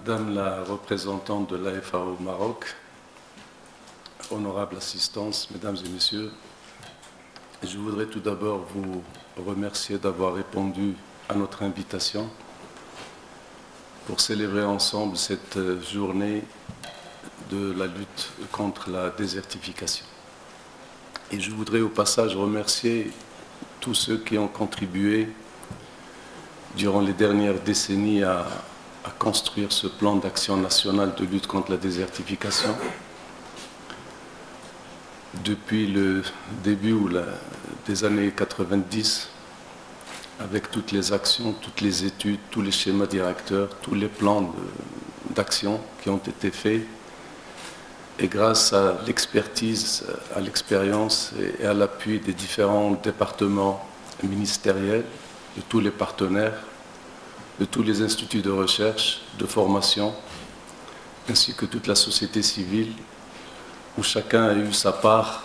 Madame la représentante de l'AFAO au Maroc, honorable assistance, mesdames et messieurs, je voudrais tout d'abord vous remercier d'avoir répondu à notre invitation pour célébrer ensemble cette journée de la lutte contre la désertification. Et je voudrais au passage remercier tous ceux qui ont contribué durant les dernières décennies à construire ce plan d'action national de lutte contre la désertification. Depuis le début des années 90, avec toutes les actions, toutes les études, tous les schémas directeurs, tous les plans d'action qui ont été faits, et grâce à l'expertise, à l'expérience et à l'appui des différents départements ministériels, de tous les partenaires, de tous les instituts de recherche, de formation, ainsi que toute la société civile, où chacun a eu sa part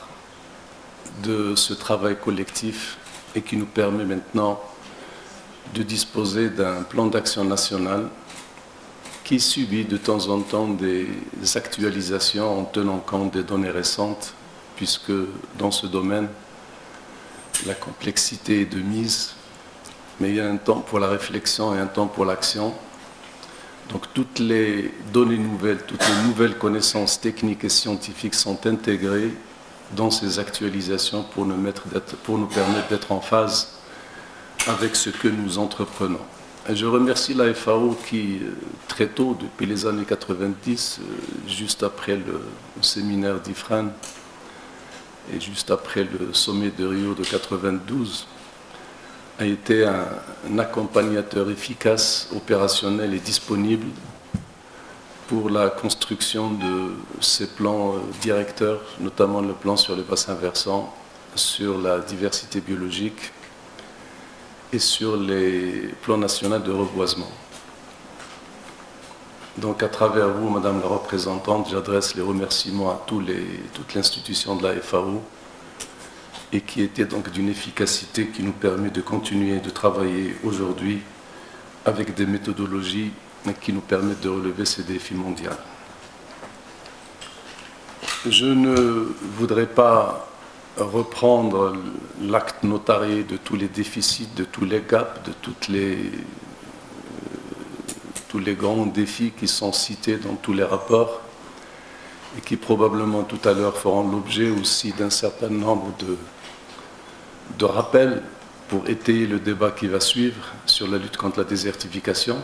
de ce travail collectif et qui nous permet maintenant de disposer d'un plan d'action national qui subit de temps en temps des actualisations en tenant compte des données récentes, puisque dans ce domaine, la complexité est de mise, mais il y a un temps pour la réflexion et un temps pour l'action. Donc toutes les données nouvelles, toutes les nouvelles connaissances techniques et scientifiques sont intégrées dans ces actualisations pour nous permettre d'être en phase avec ce que nous entreprenons. Et je remercie la FAO qui, très tôt, depuis les années 90, juste après le séminaire d'Ifrane et juste après le sommet de Rio de 92, a été un accompagnateur efficace, opérationnel et disponible pour la construction de ces plans directeurs, notamment le plan sur les bassins versants, sur la diversité biologique et sur les plans nationaux de reboisement. Donc à travers vous, Madame la représentante, j'adresse les remerciements à toute l'institution de la FAO, et qui était donc d'une efficacité qui nous permet de continuer de travailler aujourd'hui avec des méthodologies qui nous permettent de relever ces défis mondiaux. Je ne voudrais pas reprendre l'acte notarié de tous les déficits, de tous les gaps, de tous les grands défis qui sont cités dans tous les rapports et qui probablement tout à l'heure feront l'objet aussi d'un certain nombre de rappels pour étayer le débat qui va suivre sur la lutte contre la désertification.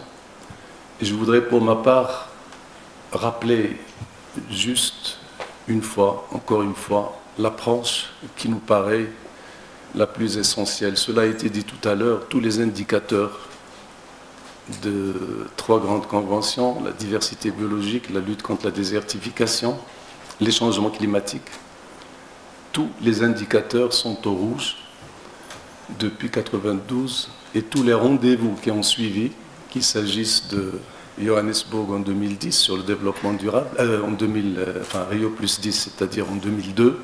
Et je voudrais pour ma part rappeler juste une fois, encore une fois, l'approche qui nous paraît la plus essentielle. Cela a été dit tout à l'heure, tous les indicateurs de 3 grandes conventions, la diversité biologique, la lutte contre la désertification, les changements climatiques, tous les indicateurs sont au rouge depuis 1992 et tous les rendez-vous qui ont suivi, qu'il s'agisse de Johannesburg en 2010 sur le développement durable, Rio plus 10, c'est-à-dire en 2002,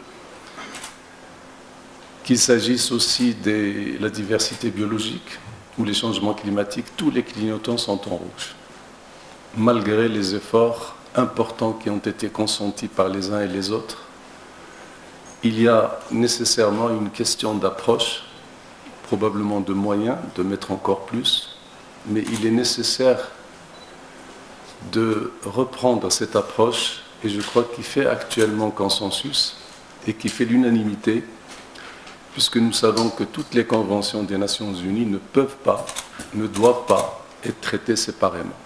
qu'il s'agisse aussi de la diversité biologique ou les changements climatiques, tous les clignotants sont en rouge, malgré les efforts importants qui ont été consentis par les uns et les autres. Il y a nécessairement une question d'approche, probablement de moyens, de mettre encore plus, mais il est nécessaire de reprendre cette approche, et je crois qu'il fait actuellement consensus et qui fait l'unanimité, puisque nous savons que toutes les conventions des Nations Unies ne peuvent pas, ne doivent pas être traitées séparément.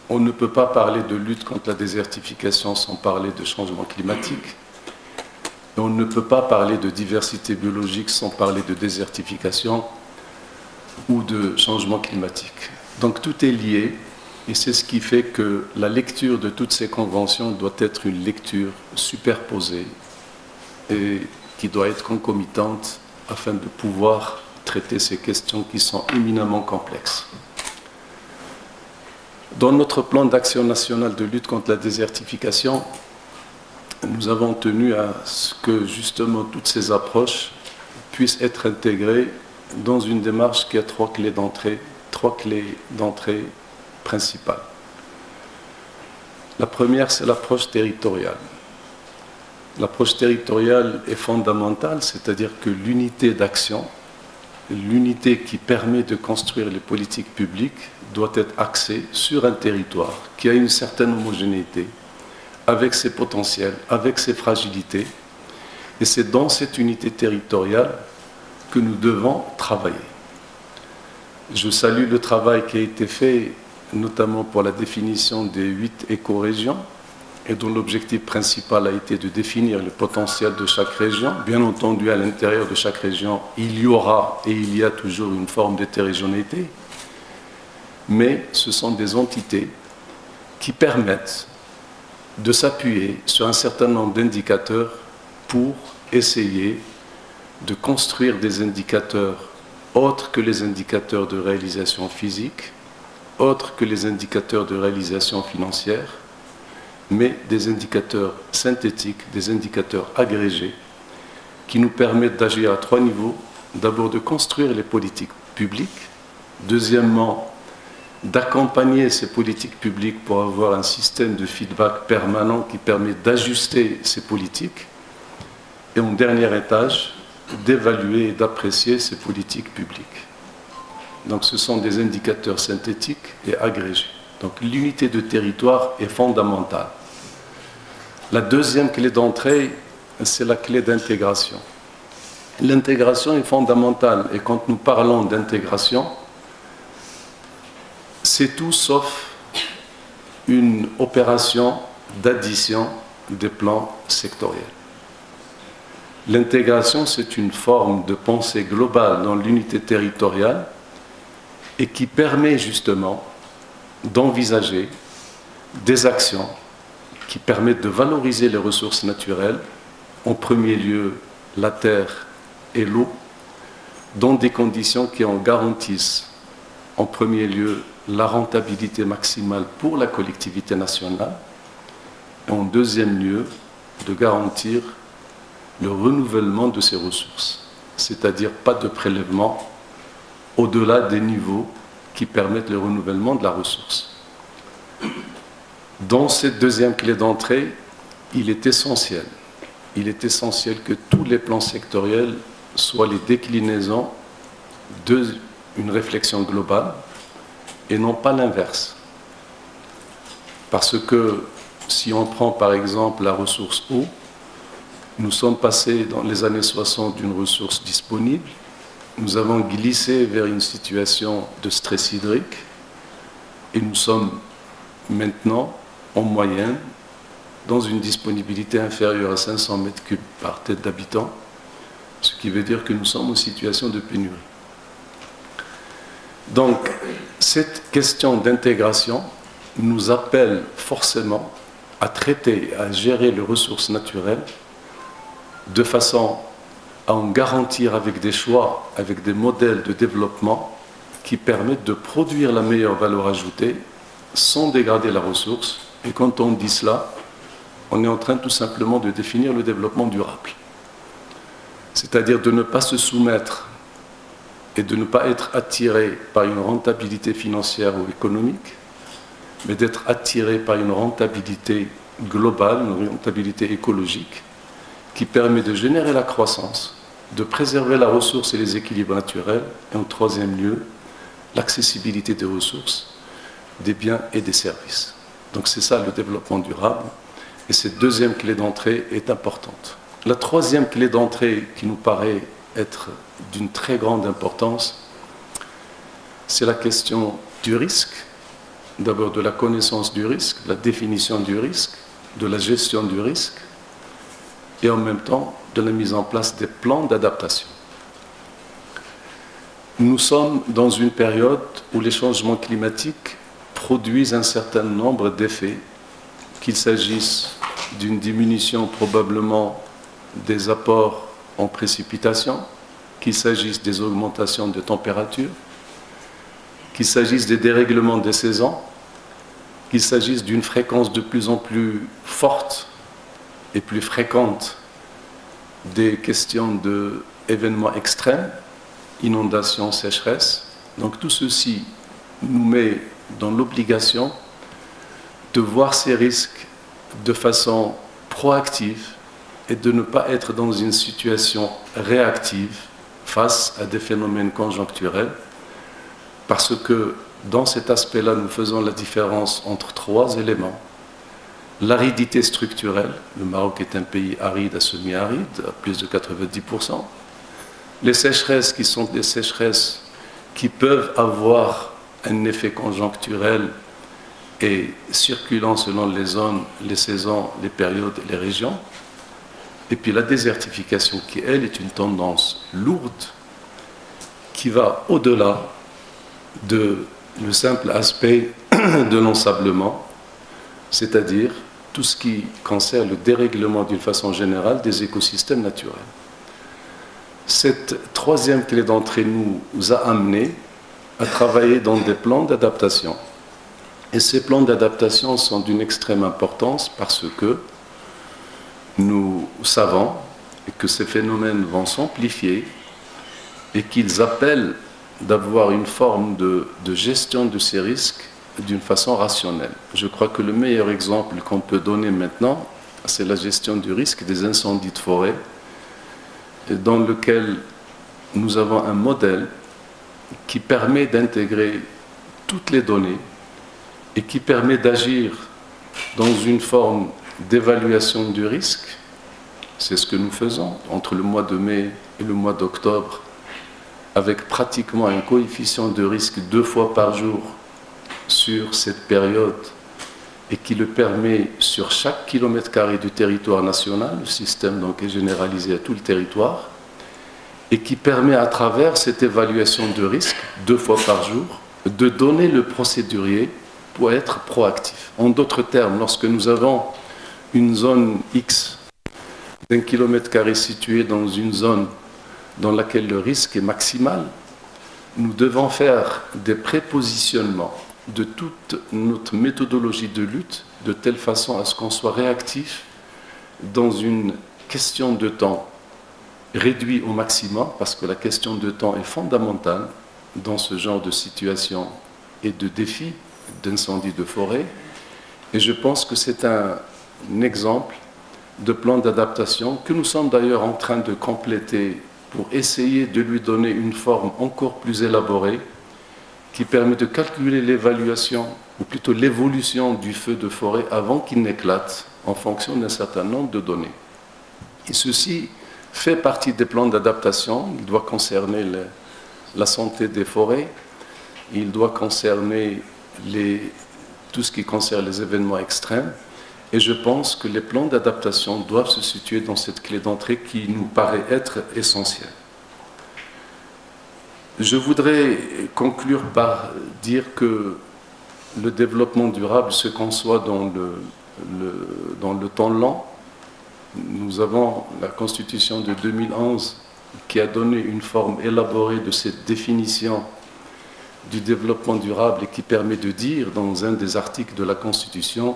On ne peut pas parler de lutte contre la désertification sans parler de changement climatique. Et on ne peut pas parler de diversité biologique sans parler de désertification ou de changement climatique. Donc tout est lié et c'est ce qui fait que la lecture de toutes ces conventions doit être une lecture superposée et qui doit être concomitante afin de pouvoir traiter ces questions qui sont éminemment complexes. Dans notre plan d'action national de lutte contre la désertification, nous avons tenu à ce que justement toutes ces approches puissent être intégrées dans une démarche qui a 3 clés d'entrée principales. La première, c'est l'approche territoriale. L'approche territoriale est fondamentale, c'est-à-dire que l'unité d'action, l'unité qui permet de construire les politiques publiques doit être axée sur un territoire qui a une certaine homogénéité, avec ses potentiels, avec ses fragilités. Et c'est dans cette unité territoriale que nous devons travailler. Je salue le travail qui a été fait, notamment pour la définition des 8 écorégions, et dont l'objectif principal a été de définir le potentiel de chaque région. Bien entendu, à l'intérieur de chaque région, il y aura et il y a toujours une forme d'hétérogénéité, mais ce sont des entités qui permettent de s'appuyer sur un certain nombre d'indicateurs pour essayer de construire des indicateurs autres que les indicateurs de réalisation physique, autres que les indicateurs de réalisation financière, mais des indicateurs synthétiques, des indicateurs agrégés, qui nous permettent d'agir à 3 niveaux. D'abord, de construire les politiques publiques. Deuxièmement, d'accompagner ces politiques publiques pour avoir un système de feedback permanent qui permet d'ajuster ces politiques. Et en dernier étage, d'évaluer et d'apprécier ces politiques publiques. Donc ce sont des indicateurs synthétiques et agrégés. Donc l'unité de territoire est fondamentale. La deuxième clé d'entrée, c'est la clé d'intégration. L'intégration est fondamentale et quand nous parlons d'intégration, c'est tout sauf une opération d'addition des plans sectoriels. L'intégration, c'est une forme de pensée globale dans l'unité territoriale et qui permet justement d'envisager des actions qui permettent de valoriser les ressources naturelles, en premier lieu la terre et l'eau, dans des conditions qui en garantissent en premier lieu la rentabilité maximale pour la collectivité nationale et en deuxième lieu de garantir le renouvellement de ces ressources, c'est-à-dire pas de prélèvement au-delà des niveaux qui permettent le renouvellement de la ressource. Dans cette deuxième clé d'entrée, il est essentiel que tous les plans sectoriels soient les déclinaisons d'une réflexion globale et non pas l'inverse. Parce que si on prend par exemple la ressource eau, nous sommes passés dans les années 60 d'une ressource disponible, nous avons glissé vers une situation de stress hydrique et nous sommes maintenant en moyenne dans une disponibilité inférieure à 500 mètres cubes par tête d'habitant, ce qui veut dire que nous sommes en situation de pénurie. Donc, cette question d'intégration nous appelle forcément à traiter, à gérer les ressources naturelles de façon à en garantir avec des choix, avec des modèles de développement qui permettent de produire la meilleure valeur ajoutée sans dégrader la ressource. Et quand on dit cela, on est en train tout simplement de définir le développement durable. C'est-à-dire de ne pas se soumettre et de ne pas être attiré par une rentabilité financière ou économique, mais d'être attiré par une rentabilité globale, une rentabilité écologique, qui permet de générer la croissance, de préserver la ressource et les équilibres naturels, et en troisième lieu, l'accessibilité des ressources, des biens et des services. Donc c'est ça le développement durable, et cette deuxième clé d'entrée est importante. La troisième clé d'entrée qui nous paraît être d'une très grande importance, c'est la question du risque, d'abord de la connaissance du risque, la définition du risque, de la gestion du risque, et en même temps de la mise en place des plans d'adaptation. Nous sommes dans une période où les changements climatiques produisent un certain nombre d'effets, qu'il s'agisse d'une diminution probablement des apports en précipitation, qu'il s'agisse des augmentations de température, qu'il s'agisse des dérèglements des saisons, qu'il s'agisse d'une fréquence de plus en plus forte et plus fréquente des questions d'événements extrêmes, inondations, sécheresses. Donc tout ceci nous met dans l'obligation de voir ces risques de façon proactive et de ne pas être dans une situation réactive face à des phénomènes conjoncturels, parce que dans cet aspect-là, nous faisons la différence entre trois éléments. L'aridité structurelle, le Maroc est un pays aride à semi-aride, à plus de 90%. Les sécheresses qui sont des sécheresses qui peuvent avoir un effet conjoncturel et circulant selon les zones, les saisons, les périodes et les régions. Et puis la désertification qui, elle, est une tendance lourde qui va au-delà de le simple aspect de l'ensablement, c'est-à-dire tout ce qui concerne le dérèglement d'une façon générale des écosystèmes naturels. Cette troisième clé d'entrée nous a amené à travailler dans des plans d'adaptation. Et ces plans d'adaptation sont d'une extrême importance parce que nous savons que ces phénomènes vont s'amplifier et qu'ils appellent d'avoir une forme de gestion de ces risques d'une façon rationnelle. Je crois que le meilleur exemple qu'on peut donner maintenant, c'est la gestion du risque des incendies de forêt, dans lequel nous avons un modèle qui permet d'intégrer toutes les données et qui permet d'agir dans une forme d'évaluation du risque. C'est ce que nous faisons entre le mois de mai et le mois d'octobre, avec pratiquement un coefficient de risque 2 fois par jour sur cette période et qui le permet sur chaque kilomètre carré du territoire national. Le système donc est généralisé à tout le territoire et qui permet à travers cette évaluation de risque 2 fois par jour de donner le procédurier pour être proactif. En d'autres termes, lorsque nous avons une zone X d'1 kilomètre carré située dans une zone dans laquelle le risque est maximal, nous devons faire des prépositionnements de toute notre méthodologie de lutte de telle façon à ce qu'on soit réactif dans une question de temps réduit au maximum, parce que la question de temps est fondamentale dans ce genre de situation et de défi d'incendie de forêt. Et je pense que c'est un exemple de plan d'adaptation que nous sommes d'ailleurs en train de compléter pour essayer de lui donner une forme encore plus élaborée qui permet de calculer l'évaluation, ou plutôt l'évolution du feu de forêt avant qu'il n'éclate en fonction d'un certain nombre de données. Et ceci fait partie des plans d'adaptation. Il doit concerner la santé des forêts, il doit concerner tout ce qui concerne les événements extrêmes. Et je pense que les plans d'adaptation doivent se situer dans cette clé d'entrée qui nous paraît être essentielle. Je voudrais conclure par dire que le développement durable se conçoit dans le temps long. Nous avons la Constitution de 2011 qui a donné une forme élaborée de cette définition du développement durable et qui permet de dire dans un des articles de la Constitution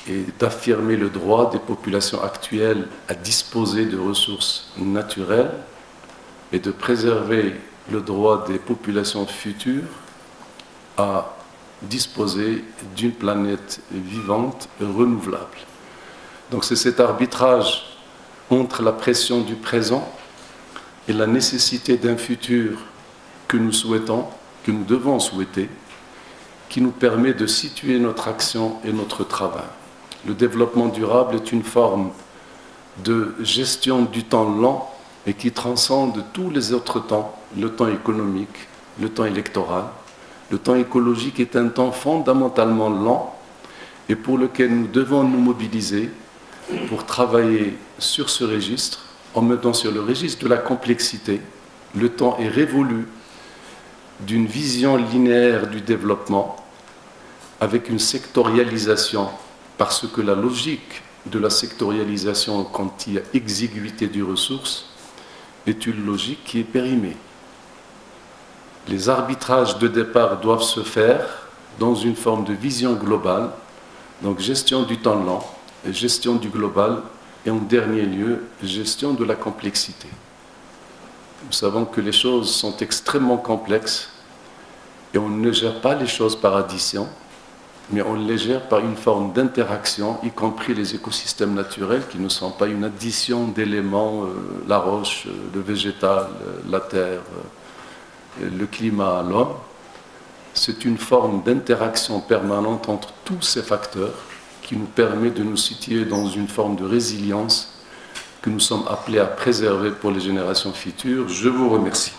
et d'affirmer le droit des populations actuelles à disposer de ressources naturelles et de préserver le droit des populations futures à disposer d'une planète vivante et renouvelable. Donc c'est cet arbitrage entre la pression du présent et la nécessité d'un futur que nous souhaitons, que nous devons souhaiter, qui nous permet de situer notre action et notre travail. Le développement durable est une forme de gestion du temps long et qui transcende tous les autres temps, le temps économique, le temps électoral. Le temps écologique est un temps fondamentalement lent et pour lequel nous devons nous mobiliser pour travailler sur ce registre, en mettant sur le registre de la complexité. Le temps est révolu d'une vision linéaire du développement avec une sectorialisation, parce que la logique de la sectorialisation, quand il y a exiguïté des ressources, est une logique qui est périmée. Les arbitrages de départ doivent se faire dans une forme de vision globale, donc gestion du temps lent, gestion du global et en dernier lieu, gestion de la complexité. Nous savons que les choses sont extrêmement complexes et on ne gère pas les choses par addition, mais on les gère par une forme d'interaction, y compris les écosystèmes naturels qui ne sont pas une addition d'éléments, la roche, le végétal, la terre, le climat, l'homme. C'est une forme d'interaction permanente entre tous ces facteurs qui nous permet de nous situer dans une forme de résilience que nous sommes appelés à préserver pour les générations futures. Je vous remercie.